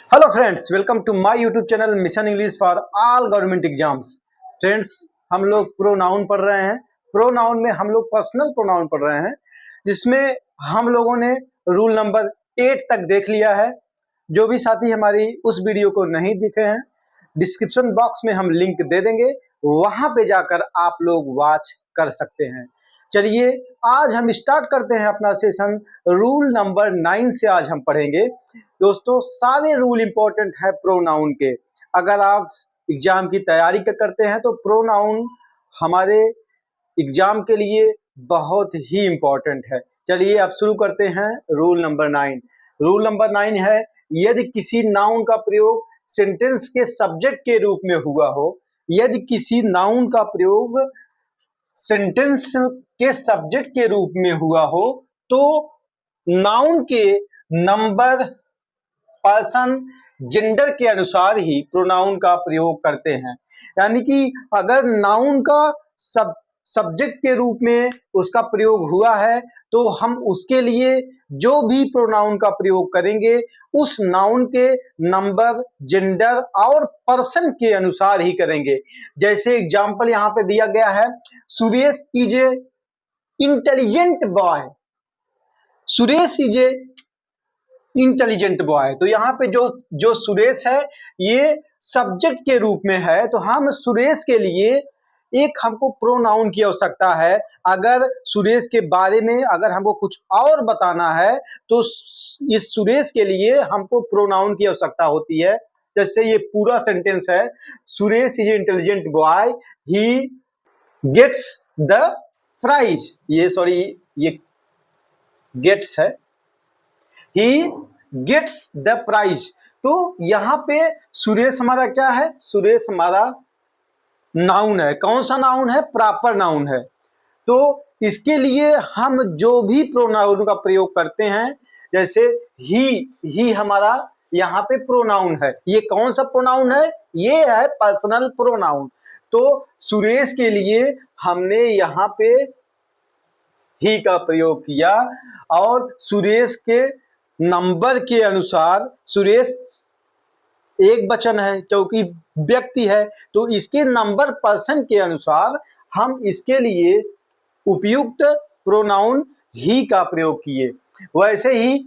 Hello friends, welcome to my YouTube channel mission English for all government exams. Friends, हम लोग pronoun पढ़ रहे हैं। प्रोनाउन में हम लोग पर्सनल प्रोनाउन पढ़ रहे हैं, जिसमें हम लोगों ने रूल नंबर 8 तक देख लिया है। जो भी साथी हमारी उस वीडियो को नहीं देखे हैं, डिस्क्रिप्शन बॉक्स में हम लिंक दे देंगे, वहां पे जाकर आप लोग वॉच कर सकते हैं। चलिए आज हम स्टार्ट करते हैं अपना सेशन। रूल नंबर 9 से आज हम पढ़ेंगे। दोस्तों, सारे रूल इंपॉर्टेंट है प्रोनाउन के। अगर आप एग्जाम की तैयारी करते हैं तो प्रोनाउन हमारे एग्जाम के लिए बहुत ही इंपॉर्टेंट है। चलिए अब शुरू करते हैं रूल नंबर 9। रूल नंबर 9 है, यदि किसी नाउन का प्रयोग सेंटेंस के सब्जेक्ट के रूप में हुआ हो, यदि किसी नाउन का प्रयोग सेंटेंस के सब्जेक्ट के रूप में हुआ हो तो नाउन के नंबर, पर्सन, जेंडर के अनुसार ही प्रोनाउन का प्रयोग करते हैं। यानी कि अगर नाउन का सब्जेक्ट के रूप में उसका प्रयोग हुआ है तो हम उसके लिए जो भी प्रोनाउन का प्रयोग करेंगे उस नाउन के नंबर, जेंडर और पर्सन के अनुसार ही करेंगे। जैसे एग्जांपल यहाँ पे दिया गया है, Suresh is a intelligent boy. Suresh is a intelligent boy. तो यहाँ पे जो जो सुरेश है ये सब्जेक्ट के रूप में है, तो हम सुरेश के लिए एक हमको प्रोनाउन की आवश्यकता है। अगर सुरेश के बारे में अगर हमको कुछ और बताना है तो इस सुरेश के लिए हमको प्रोनाउन की आवश्यकता होती है। जैसे ये पूरा सेंटेंस है, Suresh is intelligent boy, he gets the prize. ये गेट्स है, ही गेट्स द प्राइज। तो यहाँ पे सुरेश हमारा क्या है? सुरेश हमारा नाउन है। कौन सा नाउन है? प्रॉपर नाउन है। तो इसके लिए हम जो भी प्रोनाउन का प्रयोग करते हैं, जैसे ही हमारा यहाँ पे प्रोनाउन है। ये कौन सा प्रोनाउन है? ये है पर्सनल प्रोनाउन। तो सुरेश के लिए हमने यहाँ पे ही का प्रयोग किया और सुरेश के नंबर के अनुसार, सुरेश एक वचन है क्योंकि व्यक्ति है, तो इसके नंबर, पर्सन के अनुसार हम इसके लिए उपयुक्त प्रोनाउन ही का प्रयोग किए। वैसे ही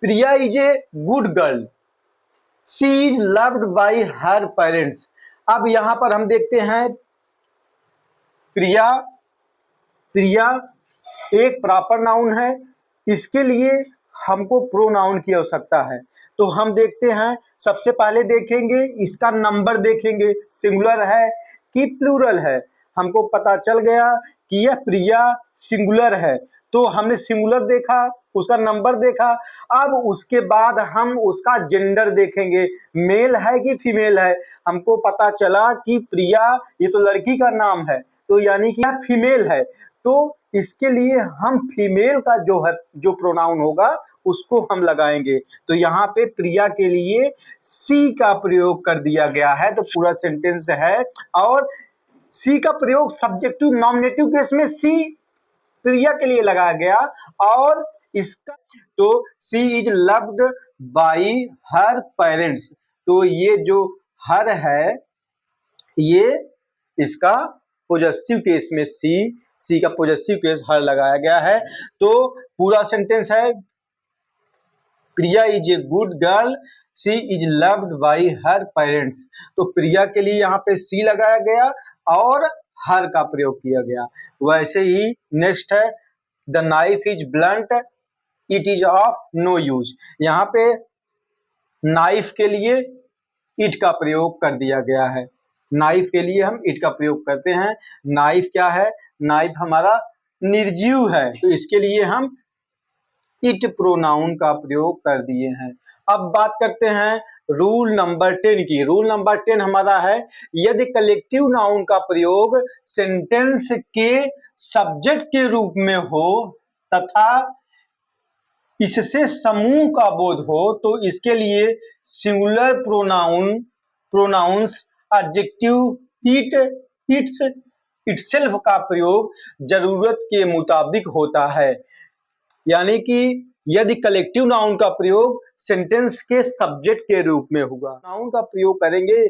Priya is a good girl, she is loved by her parents. अब यहां पर हम देखते हैं प्रिया, प्रिया एक प्रॉपर नाउन है, इसके लिए हमको प्रोनाउन की आवश्यकता है। तो हम देखते हैं, सबसे पहले देखेंगे इसका नंबर, देखेंगे सिंगुलर है कि प्लूरल है। हमको पता चल गया कि यह प्रिया सिंगुलर है, तो हमने सिंगुलर देखा, उसका नंबर देखा। अब उसके बाद हम उसका जेंडर देखेंगे, मेल है कि फीमेल है। हमको पता चला कि प्रिया ये तो लड़की का नाम है, तो यानी कि यह फीमेल है। तो इसके लिए हम फीमेल का जो है, जो प्रोनाउन होगा उसको हम लगाएंगे। तो यहाँ पे प्रिया के लिए सी का प्रयोग कर दिया गया है, तो पूरा सेंटेंस है। और सी का प्रयोग सब्जेक्टिव नॉमिनेटिव केस में सी प्रिया के लिए लगाया गया। और इसका तो she is loved by her parents, तो ये जो हर है ये इसका पोजेसिव केस में सी का पोजेसिव केस हर लगाया गया है। तो पूरा सेंटेंस है, Priya is a good girl, she is loved by her parents. तो प्रिया के लिए यहाँ पे सी लगाया गया और हर का प्रयोग किया गया। वैसे ही नेक्स्ट है, the knife is blunt, it is of no use. यहाँ पे नाइफ के लिए इट का प्रयोग कर दिया गया है। नाइफ के लिए हम इट का प्रयोग करते हैं। नाइफ क्या है? नाइफ हमारा निर्जीव है, तो इसके लिए हम इट प्रोनाउन का प्रयोग कर दिए हैं। अब बात करते हैं रूल नंबर 10 की। रूल नंबर 10 हमारा है, यदि कलेक्टिव नाउन का प्रयोग सेंटेंस के सब्जेक्ट के रूप में हो तथा इससे समूह का बोध हो तो इसके लिए singular pronouns, adjective, it, its, itself का प्रयोग जरूरत के मुताबिक होता है। यानी कि यदि कलेक्टिव नाउन का प्रयोग सेंटेंस के सब्जेक्ट के रूप में होगा, नाउन का प्रयोग करेंगे,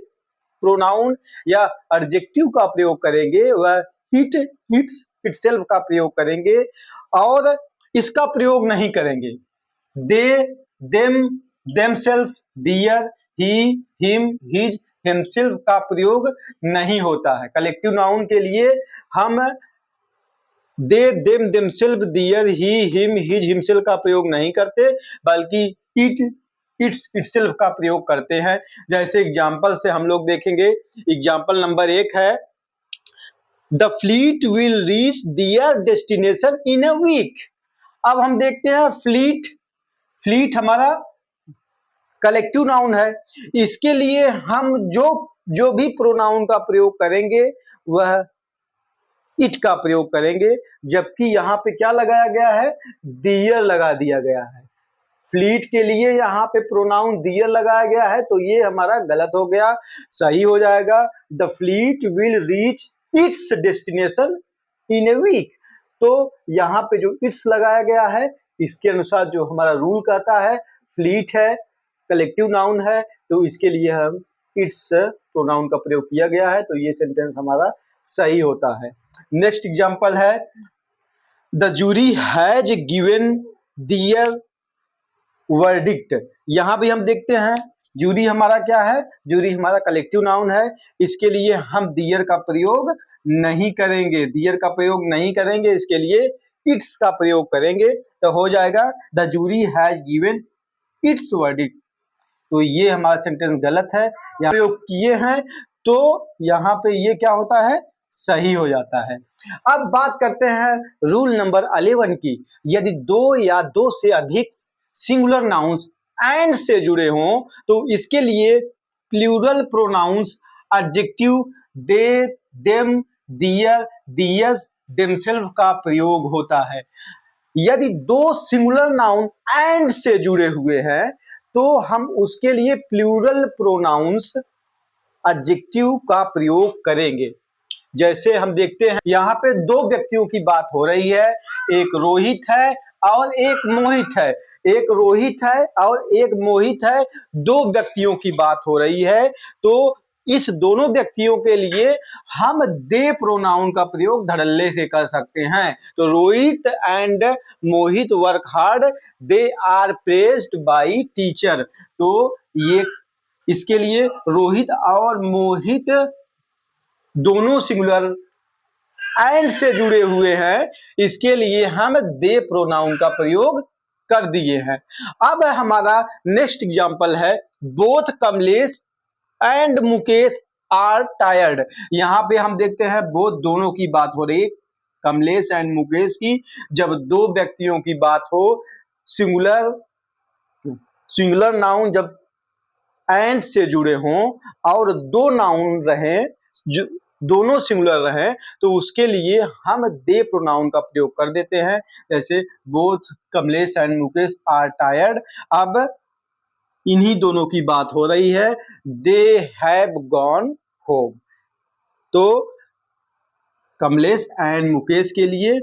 प्रोनाउन या एडजेक्टिव का प्रयोग करेंगे, वह इट, इट्स, इटसेल्फ का प्रयोग करेंगे और इसका प्रयोग नहीं करेंगे। दे, देम, देमसेल्फ, दियर, ही, हिम, हिज, हिमसेल्फ का प्रयोग नहीं होता है। कलेक्टिव नाउन के लिए हम दे, देम, देमसेल्फ, दियर, ही, हिम, हिज, हिमसेल्फ का प्रयोग नहीं करते, बल्कि इट, इट्स, इटसेल्फ का प्रयोग करते हैं। जैसे एग्जाम्पल से हम लोग देखेंगे, एग्जाम्पल नंबर 1 है, the fleet will reach their destination in a week. अब हम देखते हैं फ्लीट, फ्लीट हमारा कलेक्टिव नाउन है, इसके लिए हम जो भी प्रोनाउन का प्रयोग करेंगे वह इट का प्रयोग करेंगे, जबकि यहाँ पे क्या लगाया गया है, दियर लगा दिया गया है। फ्लीट के लिए यहाँ पे प्रोनाउन दियर लगाया गया है, तो ये हमारा गलत हो गया, सही हो जाएगा the fleet will reach its destination in a week. तो यहाँ पे जो इट्स लगाया गया है, इसके अनुसार जो हमारा रूल कहता है, फ्लीट है, कलेक्टिव नाउन है, तो इसके लिए हम इट्स प्रोनाउन का प्रयोग किया गया है, तो ये सेंटेंस हमारा सही होता है। नेक्स्ट एग्जांपल है, the jury has given their verdict. यहाँ भी हम देखते हैं जूरी हमारा क्या है, जूरी हमारा कलेक्टिव नाउन है, इसके लिए हम दियर का प्रयोग नहीं करेंगे, दियर का प्रयोग नहीं करेंगे, इसके लिए इट्स का प्रयोग करेंगे, तो हो जाएगा the jury has given its verdict. तो ये हमारा सेंटेंस गलत है, यहाँ प्रयोग किए हैं, तो यहाँ पे ये क्या होता है, सही हो जाता है। अब बात करते हैं रूल नंबर 11 की। यदि दो या दो से अधिक सिंगुलर नाउन्स एंड से जुड़े हों, तो इसके लिए प्लूरल प्रोनाउंस एडजेक्टिव दे, देम, दियर, दियर्स, देमसेल्फ का प्रयोग होता है। यदि दो सिंगुलर नाउन एंड से जुड़े हुए हैं, तो हम उसके लिए प्लूरल प्रोनाउंस एडजेक्टिव का प्रयोग करेंगे। जैसे हम देखते हैं यहाँ पे दो व्यक्तियों की बात हो रही है, एक रोहित है और एक मोहित है, एक रोहित है और एक मोहित है, दो व्यक्तियों की बात हो रही है, तो इस दोनों व्यक्तियों के लिए हम दे प्रोनाउन का प्रयोग धड़ल्ले से कर सकते हैं। तो Rohit and Mohit work hard, they are praised by teacher. तो ये इसके लिए रोहित और मोहित दोनों सिंगुलर एंड से जुड़े हुए हैं, इसके लिए हम दे प्रोनाउन का प्रयोग कर दिए हैं। अब हमारा नेक्स्ट एग्जांपल है, both Kamlesh and Mukesh are tired. यहाँ पे हम देखते हैं बोथ दोनों की बात हो रही है, कमलेश एंड मुकेश की। जब दो व्यक्तियों की बात हो, सिंगुलर नाउन जब एंड से जुड़े हों और दो नाउन रहे, दोनों सिंगुलर रहे, तो उसके लिए हम दे प्रोनाउन का प्रयोग कर देते हैं। जैसे both Kamlesh and Mukesh are tired. अब इन्हीं दोनों की बात हो रही है, दे हैव गॉन होम। तो कमलेश एंड मुकेश के लिए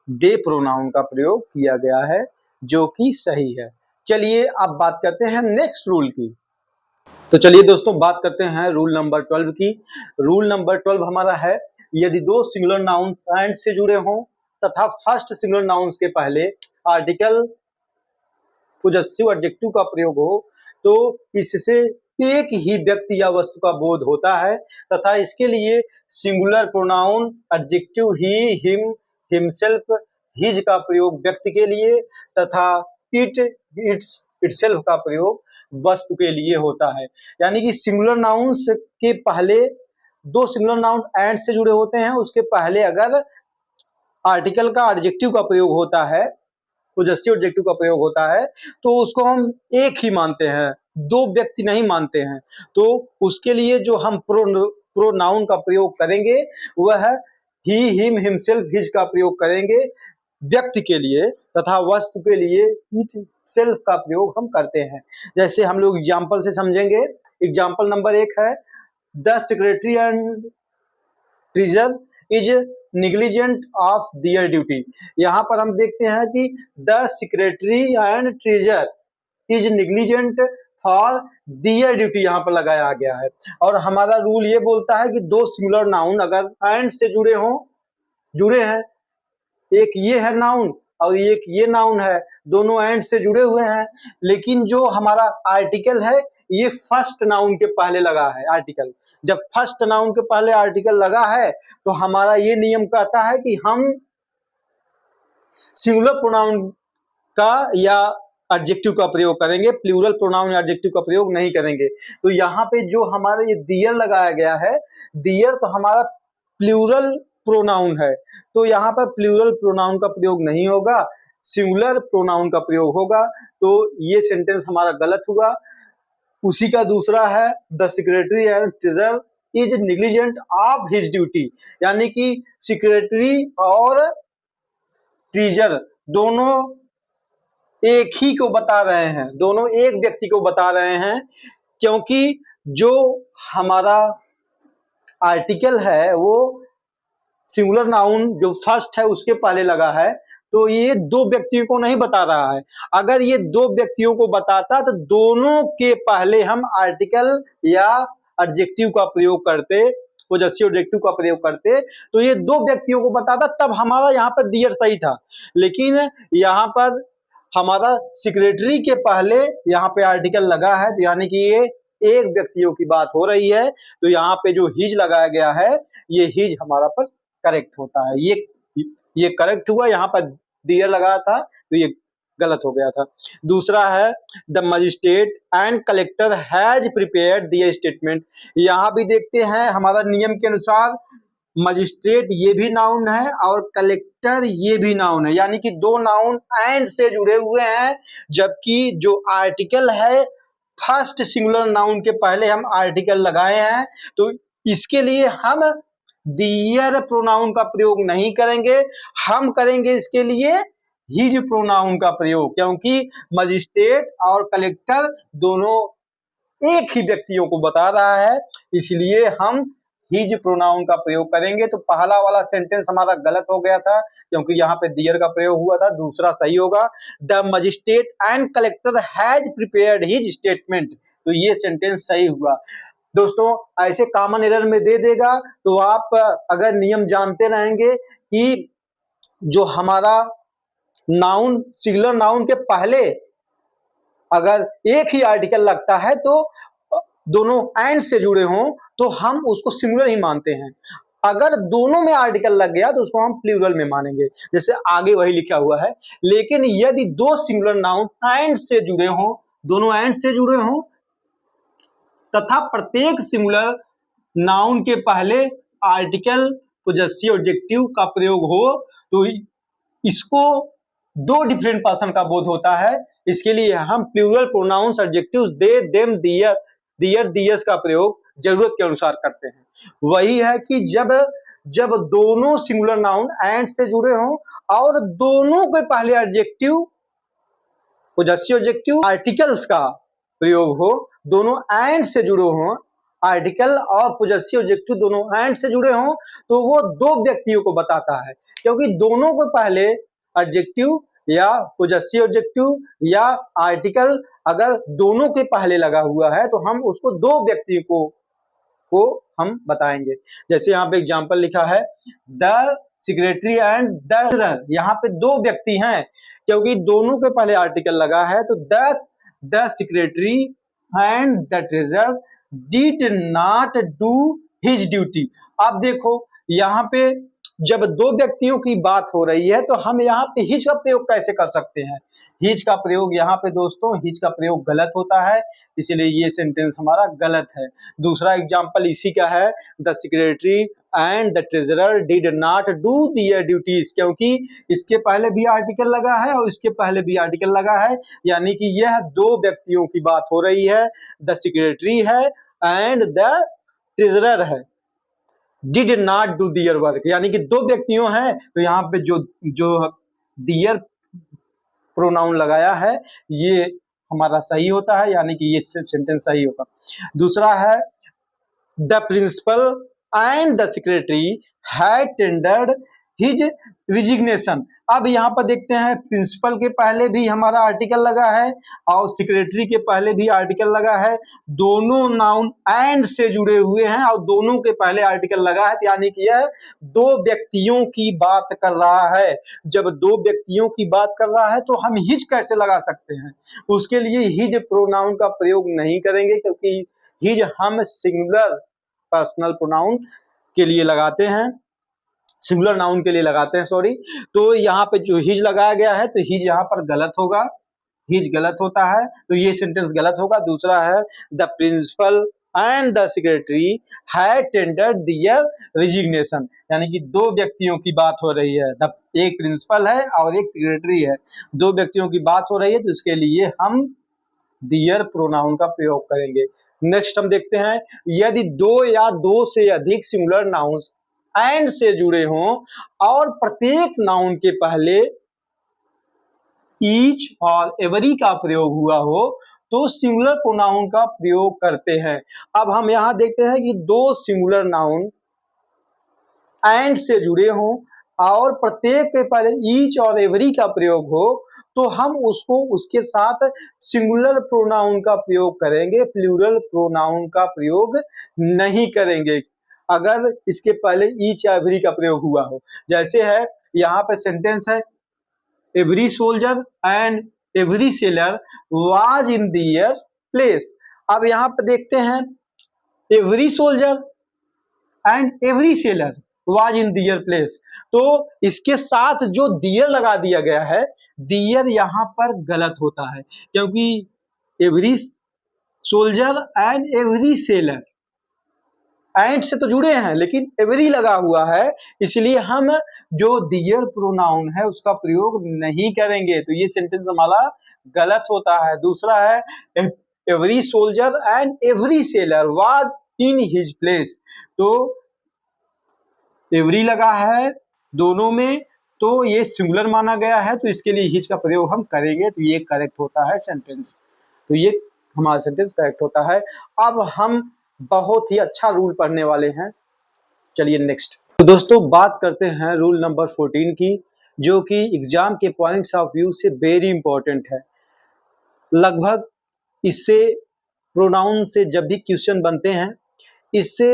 दे प्रोनाउन का प्रयोग किया गया है, जो कि सही है। चलिए अब बात करते हैं नेक्स्ट रूल की। तो चलिए दोस्तों बात करते हैं रूल नंबर 12 की। रूल नंबर 12 हमारा है, यदि दो सिंगुलर नाउन एंड से जुड़े हों तथा फर्स्ट सिंगुलर नाउन्स के पहले आर्टिकल पोजेसिव एडजेक्टिव का प्रयोग हो, तो इससे एक ही व्यक्ति या वस्तु का बोध होता है, तथा इसके लिए सिंगुलर प्रोनाउन एडजेक्टिव ही, हिम, हिमसेल्फ, हिज का प्रयोग व्यक्ति के लिए तथा इट, इट्स, इटसेल्फ का प्रयोग वस्तु के लिए होता है। यानी कि सिंगुलर नाउन्स के पहले दो सिंगुलर नाउन एंड से जुड़े होते हैं, उसके पहले अगर आर्टिकल का एडजेक्टिव का प्रयोग होता है, पोजेसिव एडजेक्टिव का प्रयोग होता है, तो उसको हम एक ही मानते हैं, दो व्यक्ति नहीं मानते हैं। तो उसके लिए जो हम प्रोनाउन का प्रयोग करेंगे वह ही, हिम, हिमसेल्फ, हिज का प्रयोग करेंगे व्यक्ति के लिए, तथा वस्तु के लिए इट सेल्फ का प्रयोग हम करते हैं। जैसे हम लोग एग्जाम्पल से समझेंगे। एग्जाम्पल नंबर 1 है, the secretary and treasurer is negligent of their duty. यहाँ पर हम देखते हैं कि the secretary and treasurer is negligent for their duty यहाँ पर लगाया गया है। और हमारा रूल ये बोलता है कि दो सिंगुलर नाउन अगर एंड से जुड़े हैं, एक ये है नाउन और एक ये नाउन है, दोनों एंड से जुड़े हुए हैं, लेकिन जो हमारा आर्टिकल है ये फर्स्ट नाउन के पहले लगा है। आर्टिकल जब फर्स्ट नाउन के पहले आर्टिकल लगा है तो हमारा ये नियम कहता है कि हम सिंगुलर प्रोनाउन का या एडजेक्टिव का प्रयोग करेंगे, प्लूरल प्रोनाउन या एडजेक्टिव का प्रयोग नहीं करेंगे। तो यहाँ पे जो हमारे ये दियर लगाया गया है, दियर तो हमारा प्लूरल प्रोनाउन है, तो यहाँ पर प्लूरल प्रोनाउन का प्रयोग नहीं होगा, सिंगुलर प्रोनाउन का प्रयोग होगा। तो ये सेंटेंस हमारा गलत हुआ। उसी का दूसरा है the secretary and treasurer is negligent of his duty, यानी कि सेक्रेटरी और ट्रेजर दोनों एक ही को बता रहे हैं, दोनों एक व्यक्ति को बता रहे हैं, क्योंकि जो हमारा आर्टिकल है वो सिंगुलर नाउन जो फर्स्ट है उसके पहले लगा है, तो ये दो व्यक्तियों को नहीं बता रहा है। अगर ये दो व्यक्तियों को बताता तो दोनों के पहले हम आर्टिकल या एडजेक्टिव का प्रयोग करते, पोजेसिव एडजेक्टिव का प्रयोग करते, तो ये दो व्यक्तियों को बताता, तब हमारा यहाँ पर दियर सही था। लेकिन यहाँ पर हमारा सेक्रेटरी के पहले यहाँ पे आर्टिकल लगा है, तो यानी कि ये एक व्यक्तियों की बात हो रही है, तो यहाँ पे जो हिज लगाया गया है ये हिज हमारा पर करेक्ट होता है। ये करेक्ट हुआ, यहाँ पर दियर लगा था तो ये गलत हो गया था। दूसरा है the magistrate and collector has prepared the statement. यहाँ भी देखते हैं हमारा नियम के अनुसार मजिस्ट्रेट ये भी नाउन है और कलेक्टर ये भी नाउन है, यानी कि दो नाउन एंड से जुड़े हुए हैं, जबकि जो आर्टिकल है फर्स्ट सिंगुलर नाउन के पहले हम आर्टिकल लगाए हैं, तो इसके लिए हम दियर प्रोनाउन का प्रयोग नहीं करेंगे, हम करेंगे इसके लिए हिज प्रोनाउन का प्रयोग, क्योंकि मजिस्ट्रेट और कलेक्टर दोनों एक ही व्यक्तियों को बता रहा है, इसलिए हम हिज प्रोनाउन का प्रयोग करेंगे। तो पहला वाला सेंटेंस हमारा गलत हो गया था क्योंकि यहाँ पे दियर का प्रयोग हुआ था, दूसरा सही होगा the magistrate and collector has prepared his statement, तो ये सेंटेंस सही हुआ। दोस्तों ऐसे कॉमन एरर में दे देगा, तो आप अगर नियम जानते रहेंगे कि जो हमारा नाउन सिंगुलर नाउन के पहले अगर एक ही आर्टिकल लगता है तो दोनों एंड से जुड़े हों तो हम उसको सिंगुलर ही मानते हैं, अगर दोनों में आर्टिकल लग गया तो उसको हम प्लूरल में मानेंगे, जैसे आगे वही लिखा हुआ है। लेकिन यदि दो सिंगुलर नाउन एंड से जुड़े हों, दोनों एंड से जुड़े हों तथा प्रत्येक सिंगुलर नाउन के पहले आर्टिकल पोजेसिव एडजेक्टिव का प्रयोग हो, तो इसको दो डिफरेंट पर्सन का बोध होता है, इसके लिए हम प्लूरल प्रोनाउंस एडजेक्टिव्स दे, देम, दियर, दियर्स का प्रयोग जरूरत के अनुसार करते हैं। वही है कि जब दोनों सिंगुलर नाउन एंड से जुड़े हों और दोनों के पहले एडजेक्टिव पोजेसिव एडजेक्टिव आर्टिकल्स का प्रयोग हो, दोनों एंड से जुड़े हों, आर्टिकल और पोजेसिव एडजेक्टिव दोनों एंड से जुड़े हों, तो वो दो व्यक्तियों को बताता है, क्योंकि दोनों को पहले एडजेक्टिव या पोजेसिव एडजेक्टिव या आर्टिकल अगर दोनों के पहले लगा हुआ है तो हम उसको दो व्यक्तियों को हम बताएंगे। जैसे यहाँ पे एग्जांपल लिखा है the secretary and the treasurer, यहाँ पे दो व्यक्ति हैं क्योंकि दोनों के पहले आर्टिकल लगा है, तो the secretary and the treasurer did not do his duty. अब देखो यहाँ पे जब दो व्यक्तियों की बात हो रही है तो हम यहाँ पे हिज का प्रयोग कैसे कर सकते हैं? हिज का प्रयोग यहाँ पे दोस्तों हिज का प्रयोग गलत होता है, इसलिए ये सेंटेंस हमारा गलत है। दूसरा एग्जांपल इसी का है the secretary and the treasurer did not do their duties, क्योंकि इसके पहले भी आर्टिकल लगा है और इसके पहले भी आर्टिकल लगा है, यानी कि यह दो व्यक्तियों की बात हो रही है, द सेक्रेटरी है एंड द ट्रेजरर है। Did not do their work, यानी कि दो व्यक्तियों हैं, तो यहाँ पे जो दियर प्रोनाउन लगाया है ये हमारा सही होता है, यानी कि ये सेंटेंस सही होगा। दूसरा है the principal and the secretary had tendered his resignation। अब यहाँ पर देखते हैं प्रिंसिपल के पहले भी हमारा आर्टिकल लगा है और सेक्रेटरी के पहले भी आर्टिकल लगा है, दोनों नाउन एंड से जुड़े हुए हैं और दोनों के पहले आर्टिकल लगा है, यानी कि यह दो व्यक्तियों की बात कर रहा है। जब दो व्यक्तियों की बात कर रहा है तो हम हिज कैसे लगा सकते हैं? उसके लिए हिज प्रोनाउन का प्रयोग नहीं करेंगे, क्योंकि हिज हम सिंगुलर पर्सनल प्रोनाउन के लिए लगाते हैं, सिंगुलर नाउन के लिए लगाते हैं, सॉरी। तो यहाँ पे जो हिज लगाया गया है तो हिज यहाँ पर गलत होगा, हिज गलत होता है, तो ये सेंटेंस गलत होगा। दूसरा है the principal and the secretary had tendered their resignation, यानी कि दो व्यक्तियों की बात हो रही है, एक प्रिंसिपल है और एक सेक्रेटरी है, दो व्यक्तियों की बात हो रही है, तो इसके लिए हम देयर प्रोनाउन का प्रयोग करेंगे। नेक्स्ट हम देखते हैं, यदि दो या दो से अधिक सिंगुलर नाउन्स एंड से जुड़े हों और प्रत्येक नाउन के पहले ईच और एवरी का प्रयोग हुआ हो तो सिंगुलर प्रोनाउन का प्रयोग करते हैं। अब हम यहां देखते हैं कि दो सिंगुलर नाउन एंड से जुड़े हों और प्रत्येक के पहले ईच और एवरी का प्रयोग हो तो हम उसको उसके साथ सिंगुलर प्रोनाउन का प्रयोग करेंगे, प्लूरल प्रोनाउन का प्रयोग नहीं करेंगे अगर इसके पहले ईच या एवरी का प्रयोग हुआ हो। जैसे है यहाँ पे सेंटेंस है, every soldier and every sailor was in their place. अब यहाँ पे देखते हैं every soldier and every sailor was in their place, तो इसके साथ जो दियर लगा दिया गया है, दियर यहाँ पर गलत होता है, क्योंकि every soldier and every seller and से तो जुड़े हैं लेकिन एवरी लगा हुआ है, इसलिए हम जो दियर प्रोनाउन है उसका प्रयोग नहीं करेंगे, तो ये सेंटेंस हमारा गलत होता है। दूसरा है every soldier and every sailor was in his place, तो एवरी लगा है दोनों में, तो ये सिंगुलर माना गया है, तो इसके लिए हिज का प्रयोग हम करेंगे, तो ये करेक्ट होता है सेंटेंस, तो ये हमारा सेंटेंस करेक्ट होता है। अब हम बहुत ही अच्छा रूल पढ़ने वाले हैं, चलिए नेक्स्ट। तो दोस्तों बात करते हैं रूल नंबर 14 की, जो कि एग्जाम के पॉइंट्स ऑफ व्यू से वेरी इंपॉर्टेंट है। लगभग इससे प्रोनाउन से जब भी क्वेश्चन बनते हैं इससे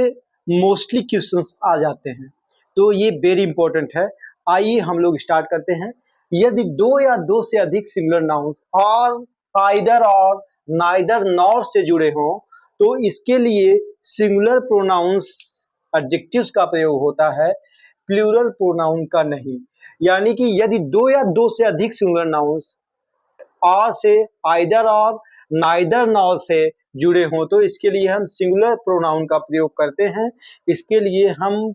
मोस्टली क्वेश्चंस आ जाते हैं, तो ये वेरी इंपॉर्टेंट है। आइए हम लोग स्टार्ट करते हैं। यदि दो या दो से अधिक सिंगुलर नाउन्स और आइदर और नाइदर नॉर से जुड़े हों तो इसके लिए सिंगुलर प्रोनाउंस एडजेक्टिव्स का प्रयोग होता है, प्लूरल प्रोनाउन का नहीं। यानी कि यदि दो या दो से अधिक सिंगुलर नाउन्स और से आइदर और नाइदर नॉर से जुड़े हों तो इसके लिए हम सिंगुलर प्रोनाउन का प्रयोग करते हैं, इसके लिए हम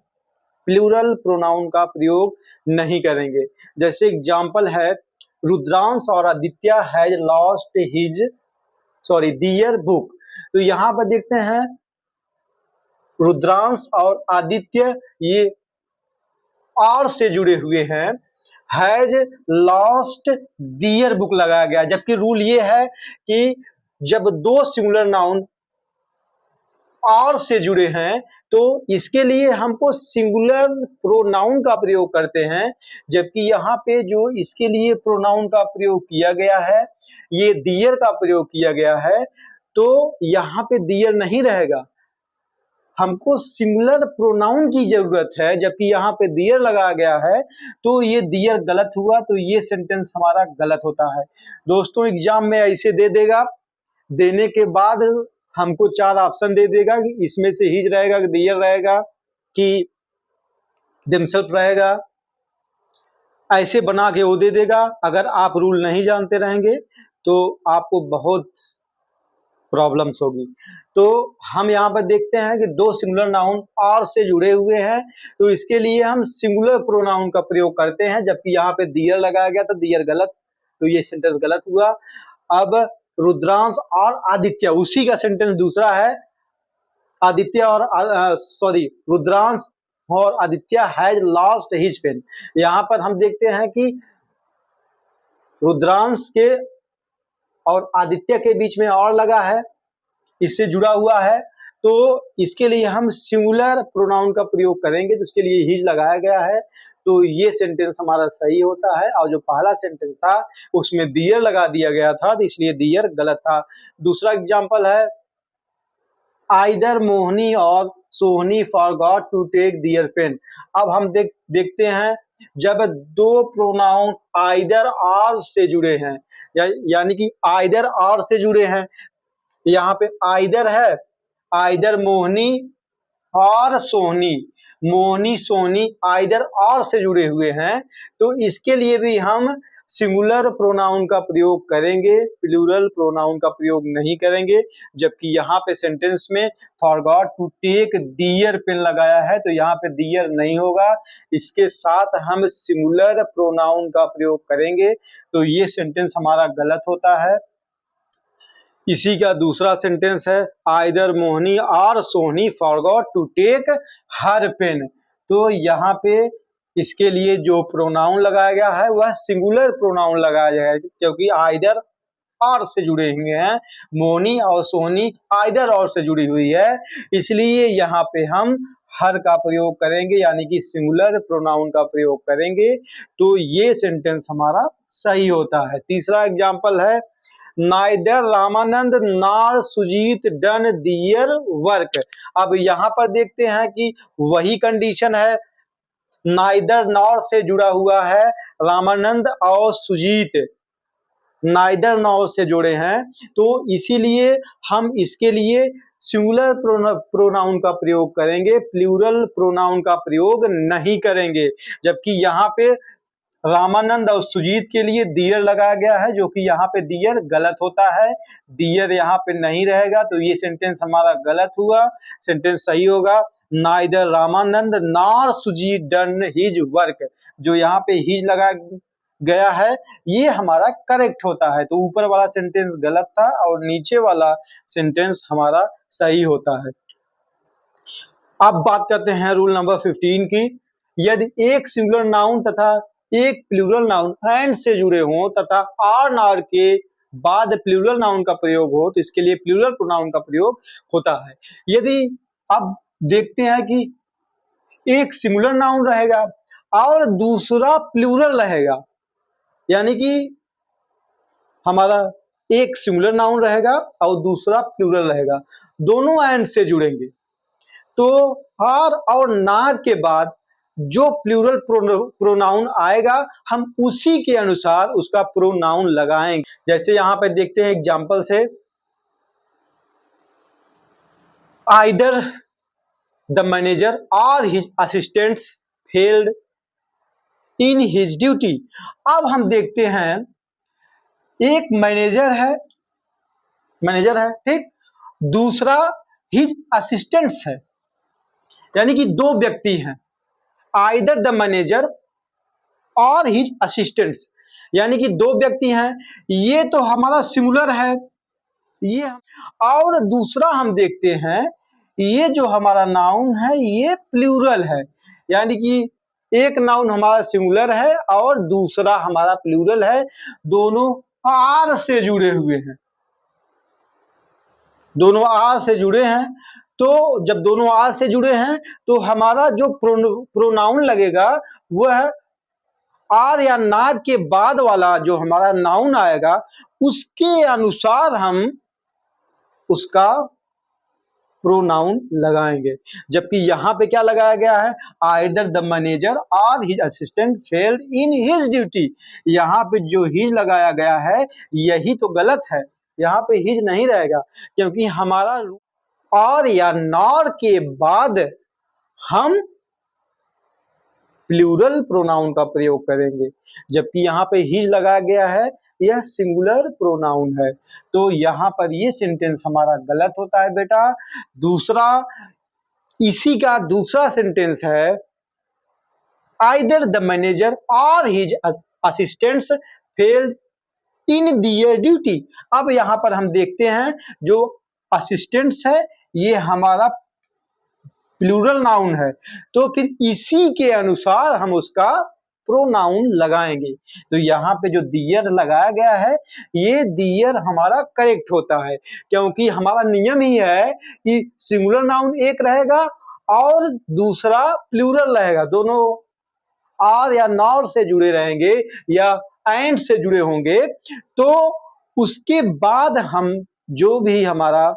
प्लूरल प्रोनाउन का प्रयोग नहीं करेंगे। जैसे एग्जाम्पल है, रुद्रांश और Aditya has lost his their book, तो यहाँ पर देखते हैं रुद्रांश और आदित्य ये और से जुड़े हुए हैं, हैज लॉस्ट दियर बुक लगाया गया, जबकि रूल ये है कि जब दो सिंगुलर नाउन और से जुड़े हैं तो इसके लिए हमको सिंगुलर प्रोनाउन का प्रयोग करते हैं, जबकि यहाँ पे जो इसके लिए प्रोनाउन का प्रयोग किया गया है ये दियर का प्रयोग किया गया है, तो यहाँ पे दियर नहीं रहेगा, हमको सिंगुलर प्रोनाउन की जरूरत है, जबकि यहाँ पे दियर लगाया गया है, तो ये दियर गलत हुआ, तो ये सेंटेंस हमारा गलत होता है। दोस्तों एग्जाम में ऐसे दे देगा, देने के बाद हमको चार ऑप्शन दे देगा कि इसमें से हिज रहेगा कि दियर रहेगा कि देमसेल्फ रहेगा, ऐसे बना के वो दे देगा। अगर आप रूल नहीं जानते रहेंगे तो आपको बहुत प्रॉब्लम्स होगी। तो हम यहाँ पर देखते हैं कि दो सिंगुलर नाउन और से जुड़े हुए हैं तो इसके लिए हम सिंगुलर प्रोनाउन का प्रयोग करते हैं, जबकि यहाँ पे दियर लगाया गया तो दियर गलत, तो ये सेंटेंस गलत हुआ। अब रुद्रांश और आदित्य, उसी का सेंटेंस दूसरा है, आदित्य और रुद्रांश और Aditya has lost his pen. यहाँ पर हम देखते हैं कि रुद्रांश के और आदित्य के बीच में और लगा है, इससे जुड़ा हुआ है, तो इसके लिए हम सिंगुलर प्रोनाउन का प्रयोग करेंगे, तो उसके लिए हिज लगाया गया है, तो ये सेंटेंस हमारा सही होता है। और जो पहला सेंटेंस था उसमें दियर लगा दिया गया था, तो इसलिए दियर गलत था। दूसरा एग्जाम्पल है आइदर मोहनी और Sohni forgot to take their pen. अब हम देखते हैं जब दो प्रोनाउन आइदर और से जुड़े हैं, यानी कि आइदर और से जुड़े हैं, यहाँ पे आइदर है, आइदर मोहनी और सोहनी, मोहनी सोहनी आइदर और से जुड़े हुए हैं, तो इसके लिए भी हम सिंगुलर प्रोनाउन का प्रयोग करेंगे, प्लूरल प्रोनाउन का प्रयोग नहीं करेंगे। जबकि यहाँ पे सेंटेंस में forgot to take their pen लगाया है, तो यहाँ पे दियर नहीं होगा, इसके साथ हम सिंगुलर प्रोनाउन का प्रयोग करेंगे, तो ये सेंटेंस हमारा गलत होता है। इसी का दूसरा सेंटेंस है आइदर मोहनी और Sohni forgot to take her pen. तो यहाँ पे इसके लिए जो प्रोनाउन लगाया गया है वह सिंगुलर प्रोनाउन लगाया जाएगा, क्योंकि आइदर और से जुड़े हुए हैं, मोहनी और सोहनी आइदर और से जुड़ी हुई है, इसलिए यहाँ पे हम हर का प्रयोग करेंगे, यानी कि सिंगुलर प्रोनाउन का प्रयोग करेंगे, तो ये सेंटेंस हमारा सही होता है। तीसरा एग्जाम्पल है neither Ramanand nor Sujit done their work. अब यहाँ पर देखते हैं कि वही कंडीशन है, नाइदर नॉर से जुड़ा हुआ है, रामानंद और सुजीत नाइदर नॉर से जुड़े हैं, तो इसीलिए हम इसके लिए सिंगुलर प्रोनाउन का प्रयोग करेंगे, प्लूरल प्रोनाउन का प्रयोग नहीं करेंगे। जबकि यहाँ पे रामानंद और सुजीत के लिए दियर लगाया गया है, जो कि यहाँ पे दियर गलत होता है, दियर यहाँ पे नहीं रहेगा, तो ये सेंटेंस हमारा गलत हुआ। सेंटेंस सही होगा neither Ramanand nor Sujit done his work. जो यहाँ पे हिज लगाया गया है ये हमारा करेक्ट होता है, तो ऊपर वाला सेंटेंस गलत था और नीचे वाला सेंटेंस हमारा सही होता है। अब बात करते हैं रूल नंबर 15 की। यदि एक सिंगुलर नाउन तथा एक प्लूरल नाउन एंड से जुड़े हों तथा आर नार के बाद प्लूरल नाउन का प्रयोग हो, तो इसके लिए प्लूरल प्रोनाउन का प्रयोग होता है। यदि अब देखते हैं कि एक सिंगुलर नाउन रहेगा और दूसरा प्लूरल रहेगा, यानी कि हमारा एक सिंगुलर नाउन रहेगा और दूसरा प्लूरल रहेगा, दोनों एंड से जुड़ेंगे, तो आर और नार के बाद जो प्लूरल प्रोनाउन आएगा हम उसी के अनुसार उसका प्रोनाउन लगाएंगे। जैसे यहां पे देखते हैं एग्जांपल से आइदर द मैनेजर और his assistants failed in his duty. अब हम देखते हैं एक मैनेजर है ठीक, दूसरा हिज असिस्टेंट्स है, यानी कि दो व्यक्ति हैं, आइदर द मैनेजर और हिज असिस्टेंट्स, यानी कि दो व्यक्ति हैं, ये तो हमारा सिंगुलर है ये। और दूसरा हम देखते हैं ये जो हमारा नाउन है ये प्लूरल है, यानी कि एक नाउन हमारा सिंगुलर है और दूसरा हमारा प्लूरल है, दोनों आर से जुड़े हुए हैं, दोनों आर से जुड़े हैं। तो जब दोनों आर से जुड़े हैं तो हमारा जो प्रोनाउन लगेगा वह आर या नार के बाद वाला जो हमारा नाउन आएगा उसके अनुसार हम उसका प्रोनाउन लगाएंगे। जबकि यहाँ पे क्या लगाया गया है, आइदर द मैनेजर और his assistant failed in his duty. यहाँ पे जो हिज लगाया गया है यही तो गलत है, यहाँ पे हिज नहीं रहेगा, क्योंकि हमारा और या नॉर के बाद हम प्लूरल प्रोनाउन का प्रयोग करेंगे। जबकि यहाँ पे हिज लगाया गया है यह सिंगुलर प्रोनाउन है, तो यहाँ पर ये सेंटेंस हमारा गलत होता है बेटा। दूसरा, इसी का दूसरा सेंटेंस है आइदर द मैनेजर और his assistants failed in their duty. अब यहाँ पर हम देखते हैं जो असिस्टेंट्स है ये हमारा प्लूरल नाउन है, तो फिर इसी के अनुसार हम उसका प्रोनाउन लगाएंगे। तो यहाँ पे जो दियर लगाया गया है, ये दियर हमारा करेक्ट होता है, क्योंकि हमारा नियम ही है कि सिंगुलर नाउन एक रहेगा और दूसरा प्लूरल रहेगा। दोनों आर या नॉर से जुड़े रहेंगे या एंड से जुड़े होंगे, तो उसके बाद हम जो भी हमारा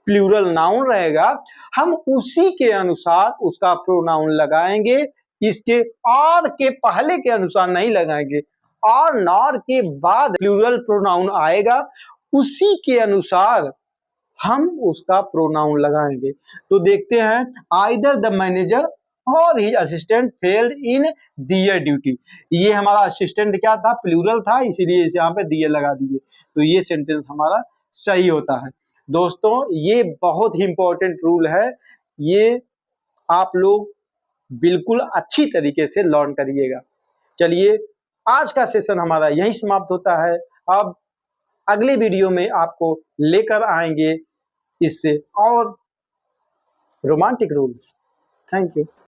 प्लूरल नाउन रहेगा, हम उसी के अनुसार उसका प्रोनाउन लगाएंगे। इसके और के पहले के अनुसार नहीं लगाएंगे। और नॉर के बाद प्लूरल प्रोनाउन आएगा, उसी के अनुसार हम उसका प्रोनाउन लगाएंगे। तो देखते हैं, आइदर द मैनेजर और his assistant failed in their duty. ये हमारा असिस्टेंट क्या था, प्लूरल था, इसीलिए इसे यहाँ पे दियर लगा दिए। तो ये सेंटेंस हमारा सही होता है। दोस्तों, ये बहुत ही इंपॉर्टेंट रूल है, ये आप लोग बिल्कुल अच्छी तरीके से लर्न करिएगा। चलिए, आज का सेशन हमारा यहीं समाप्त होता है। अब अगले वीडियो में आपको लेकर आएंगे इससे और रोमांटिक रूल्स। Thank you.